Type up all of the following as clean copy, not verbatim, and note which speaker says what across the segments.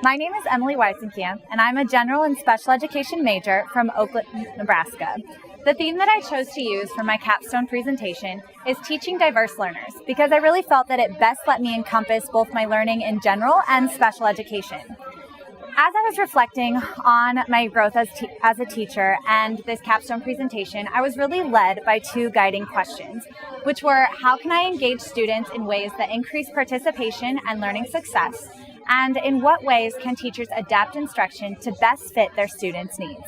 Speaker 1: My name is Emily Weisenkamp, and I'm a general and special education major from Oakland, Nebraska. The theme that I chose to use for my capstone presentation is teaching diverse learners, because I really felt that it best let me encompass both my learning in general and special education. As I was reflecting on my growth as a teacher and this capstone presentation, I was really led by two guiding questions, which were, how can I engage students in ways that increase participation and learning success? And in what ways can teachers adapt instruction to best fit their students' needs?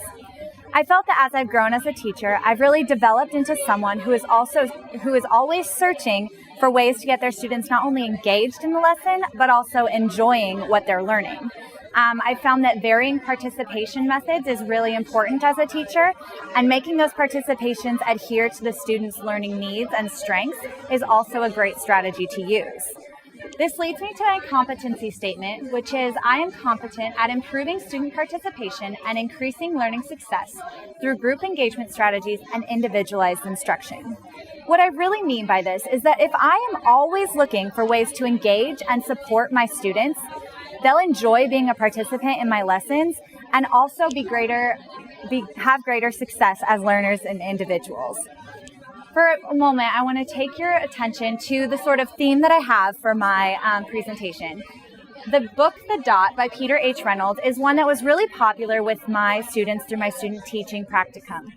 Speaker 1: I felt that as I've grown as a teacher, I've really developed into someone who is always searching for ways to get their students not only engaged in the lesson, but also enjoying what they're learning. I found that varying participation methods is really important as a teacher, and making those participations adhere to the students' learning needs and strengths is also a great strategy to use. This leads me to my competency statement, which is I am competent at improving student participation and increasing learning success through group engagement strategies and individualized instruction. What I really mean by this is that if I am always looking for ways to engage and support my students, they'll enjoy being a participant in my lessons and also have greater success as learners and individuals. For a moment, I want to take your attention to the sort of theme that I have for my presentation. The book, The Dot by Peter H. Reynolds is one that was really popular with my students through my student teaching practicum.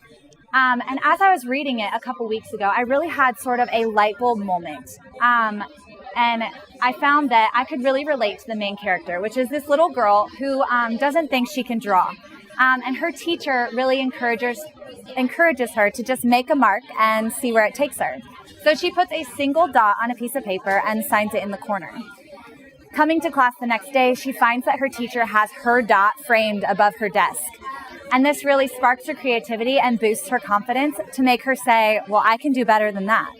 Speaker 1: And as I was reading it a couple weeks ago, I really had sort of a light bulb moment. And I found that I could really relate to the main character, which is this little girl who doesn't think she can draw. And her teacher really encourages her to just make a mark and see where it takes her. So she puts a single dot on a piece of paper and signs it in the corner. Coming to class the next day, she finds that her teacher has her dot framed above her desk. And this really sparks her creativity and boosts her confidence to make her say, well, I can do better than that.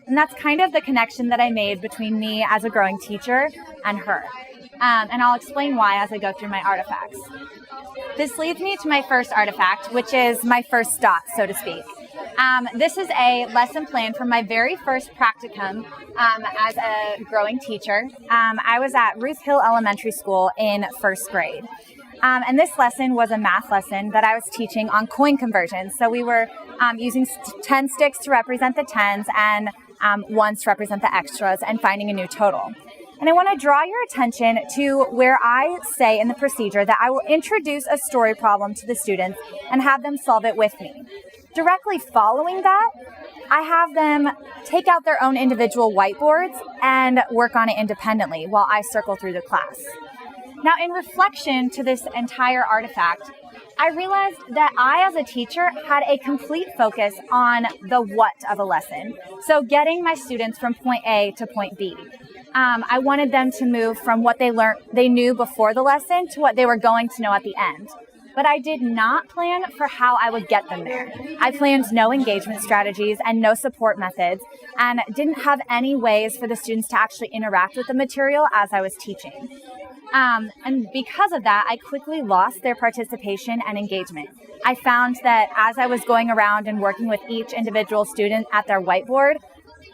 Speaker 1: And that's kind of the connection that I made between me as a growing teacher and her. And I'll explain why as I go through my artifacts. This leads me to my first artifact, which is my first dot, so to speak. This is a lesson plan from my very first practicum as a growing teacher. I was at Ruth Hill Elementary School in first grade. And this lesson was a math lesson that I was teaching on coin conversion. So we were using 10 sticks to represent the tens and ones to represent the extras and finding a new total. And I want to draw your attention to where I say in the procedure that I will introduce a story problem to the students and have them solve it with me. Directly following that, I have them take out their own individual whiteboards and work on it independently while I circle through the class. Now, in reflection to this entire artifact, I realized that I, as a teacher, had a complete focus on the what of a lesson. So getting my students from point A to point B. I wanted them to move from what they knew before the lesson to what they were going to know at the end. But I did not plan for how I would get them there. I planned no engagement strategies and no support methods, and didn't have any ways for the students to actually interact with the material as I was teaching. And because of that, I quickly lost their participation and engagement. I found that as I was going around and working with each individual student at their whiteboard,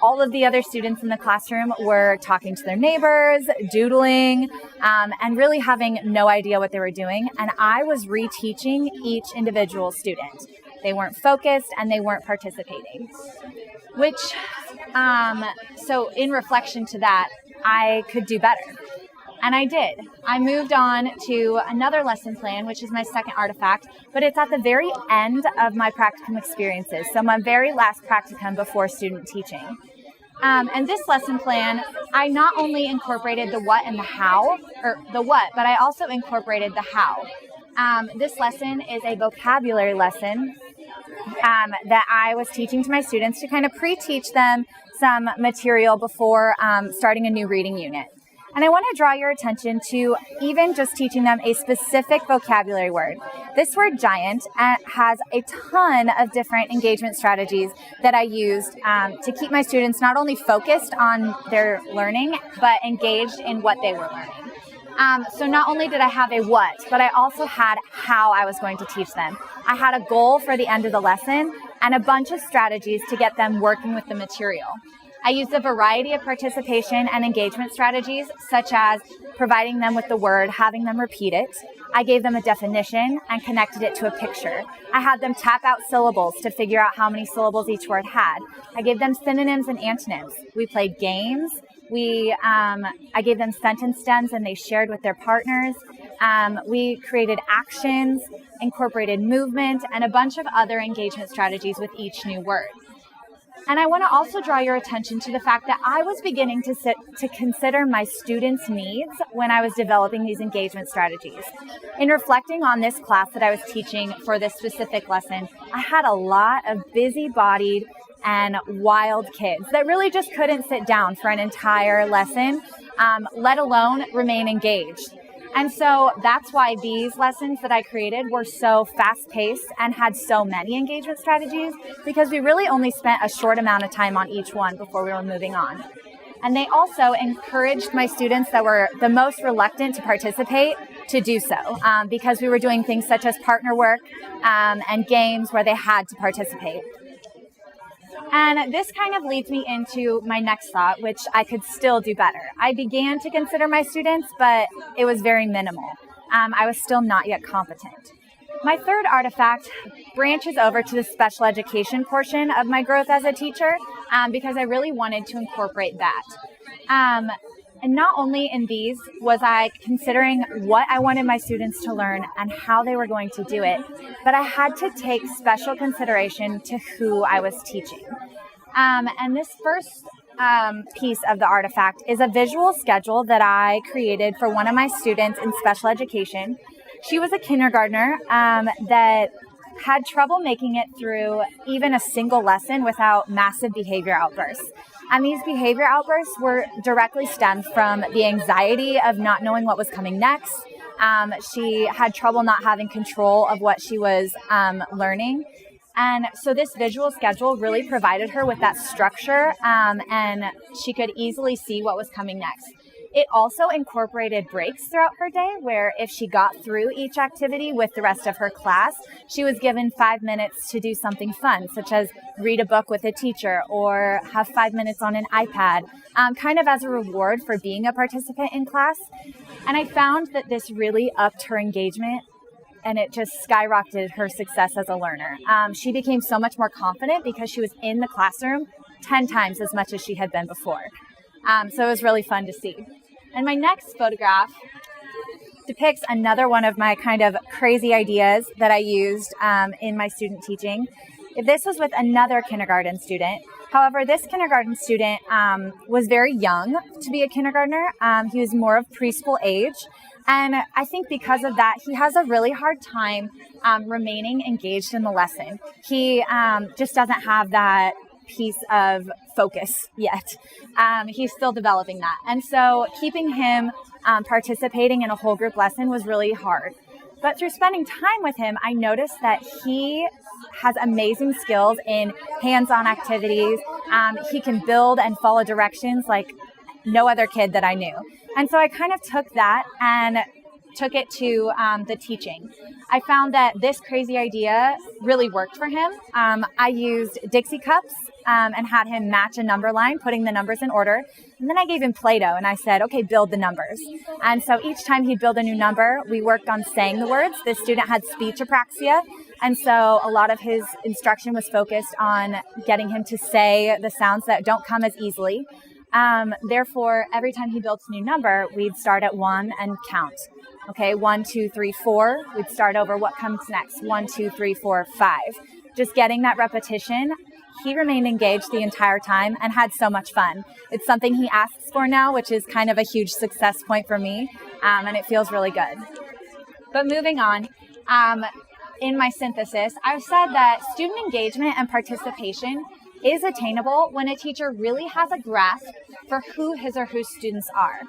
Speaker 1: all of the other students in the classroom were talking to their neighbors, doodling, and really having no idea what they were doing. And I was reteaching each individual student. They weren't focused and they weren't participating. So in reflection to that, I could do better. And I did. I moved on to another lesson plan, which is my second artifact, but it's at the very end of my practicum experiences. So my very last practicum before student teaching. And this lesson plan, I not only incorporated the what and the how, or the what, but I also incorporated the how. This lesson is a vocabulary lesson that I was teaching to my students to kind of pre-teach them some material before starting a new reading unit. And I want to draw your attention to even just teaching them a specific vocabulary word. This word giant has a ton of different engagement strategies that I used to keep my students not only focused on their learning, but engaged in what they were learning. So not only did I have a what, but I also had how I was going to teach them. I had a goal for the end of the lesson and a bunch of strategies to get them working with the material. I used a variety of participation and engagement strategies, such as providing them with the word, having them repeat it. I gave them a definition and connected it to a picture. I had them tap out syllables to figure out how many syllables each word had. I gave them synonyms and antonyms. We played games. I gave them sentence stems and they shared with their partners. We created actions, incorporated movement, and a bunch of other engagement strategies with each new word. And I want to also draw your attention to the fact that I was beginning to consider my students' needs when I was developing these engagement strategies. In reflecting on this class that I was teaching for this specific lesson, I had a lot of busy-bodied and wild kids that really just couldn't sit down for an entire lesson, let alone remain engaged. And so that's why these lessons that I created were so fast-paced and had so many engagement strategies, because we really only spent a short amount of time on each one before we were moving on. And they also encouraged my students that were the most reluctant to participate to do so, because we were doing things such as partner work and games where they had to participate. And this kind of leads me into my next thought, which I could still do better. I began to consider my students, but it was very minimal. I was still not yet competent. My third artifact branches over to the special education portion of my growth as a teacher, because I really wanted to incorporate that. And not only in these was I considering what I wanted my students to learn and how they were going to do it, but I had to take special consideration to who I was teaching. And this first piece of the artifact is a visual schedule that I created for one of my students in special education. She was a kindergartner that had trouble making it through even a single lesson without massive behavior outbursts. And these behavior outbursts were directly stemmed from the anxiety of not knowing what was coming next. She had trouble not having control of what she was learning. And so this visual schedule really provided her with that structure, and she could easily see what was coming next. It also incorporated breaks throughout her day where if she got through each activity with the rest of her class, she was given 5 minutes to do something fun, such as read a book with a teacher or have 5 minutes on an iPad, kind of as a reward for being a participant in class. And I found that this really upped her engagement and it just skyrocketed her success as a learner. She became so much more confident because she was in the classroom 10 times as much as she had been before. So it was really fun to see. And my next photograph depicts another one of my kind of crazy ideas that I used in my student teaching. This was with another kindergarten student. However, this kindergarten student was very young to be a kindergartner. He was more of preschool age. And I think because of that, he has a really hard time remaining engaged in the lesson. He just doesn't have that piece of focus yet. He's still developing that. And so keeping him participating in a whole group lesson was really hard. But through spending time with him, I noticed that he has amazing skills in hands-on activities. He can build and follow directions like no other kid that I knew. And so I kind of took that and took it to the teaching. I found that this crazy idea really worked for him. I used Dixie cups and had him match a number line, putting the numbers in order. And then I gave him Play-Doh and I said, okay, build the numbers. And so each time he'd build a new number, we worked on saying the words. This student had speech apraxia. And so a lot of his instruction was focused on getting him to say the sounds that don't come as easily. Therefore, every time he built a new number, we'd start at 1 and count. Okay, 1, 2, 3, 4. We'd start over. What comes next? 1, 2, 3, 4, 5. Just getting that repetition. He remained engaged the entire time and had so much fun. It's something he asks for now, which is kind of a huge success point for me, and it feels really good. But moving on, in my synthesis, I've said that student engagement and participation is attainable when a teacher really has a grasp for who his or her students are.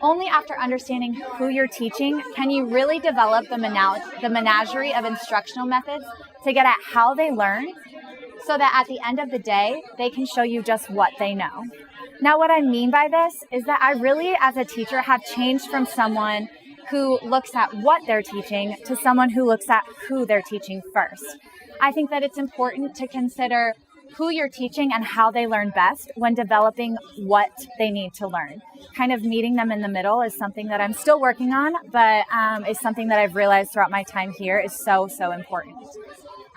Speaker 1: Only after understanding who you're teaching can you really develop the menagerie of instructional methods to get at how they learn, so that at the end of the day, they can show you just what they know. Now, what I mean by this is that I really, as a teacher, have changed from someone who looks at what they're teaching to someone who looks at who they're teaching first. I think that it's important to consider who you're teaching and how they learn best when developing what they need to learn. Kind of meeting them in the middle is something that I'm still working on, but is something that I've realized throughout my time here is so, so important.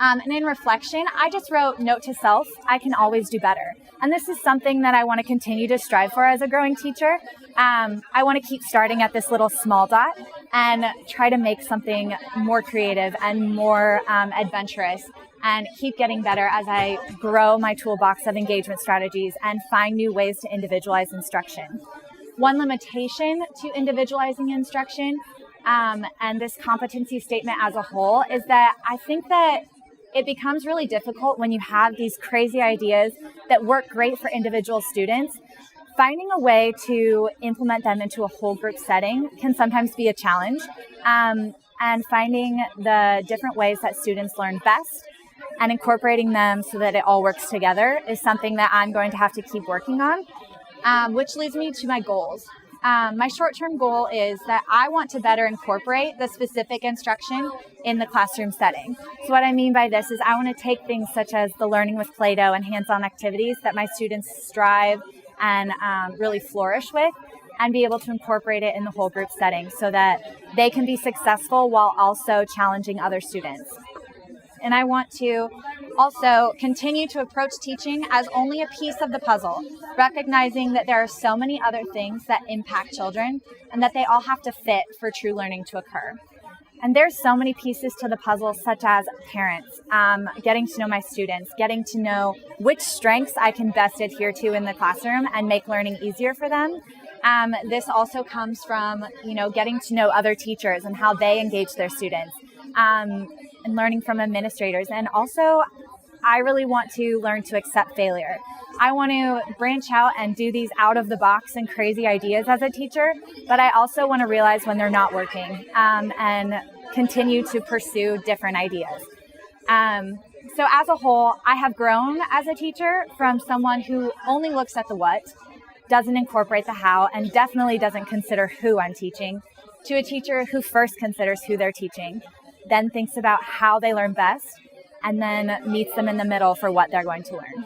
Speaker 1: And in reflection, I just wrote, note to self, I can always do better. And this is something that I want to continue to strive for as a growing teacher. I want to keep starting at this little small dot and try to make something more creative and more adventurous, and keep getting better as I grow my toolbox of engagement strategies and find new ways to individualize instruction. One limitation to individualizing instruction and this competency statement as a whole is that I think that it becomes really difficult when you have these crazy ideas that work great for individual students. Finding a way to implement them into a whole group setting can sometimes be a challenge. And finding the different ways that students learn best and incorporating them so that it all works together is something that I'm going to have to keep working on, which leads me to my goals. My short-term goal is that I want to better incorporate the specific instruction in the classroom setting. So what I mean by this is I want to take things such as the learning with Play-Doh and hands-on activities that my students strive and really flourish with, and be able to incorporate it in the whole group setting so that they can be successful while also challenging other students. And I want to also continue to approach teaching as only a piece of the puzzle, recognizing that there are so many other things that impact children and that they all have to fit for true learning to occur. And there's so many pieces to the puzzle, such as parents, getting to know my students, getting to know which strengths I can best adhere to in the classroom and make learning easier for them. This also comes from, getting to know other teachers and how they engage their students, and learning from administrators. And also, I really want to learn to accept failure. I want to branch out and do these out of the box and crazy ideas as a teacher, but I also want to realize when they're not working, and continue to pursue different ideas. So as a whole, I have grown as a teacher from someone who only looks at the what, doesn't incorporate the how, and definitely doesn't consider who I'm teaching, to a teacher who first considers who they're teaching, then thinks about how they learn best, and then meets them in the middle for what they're going to learn.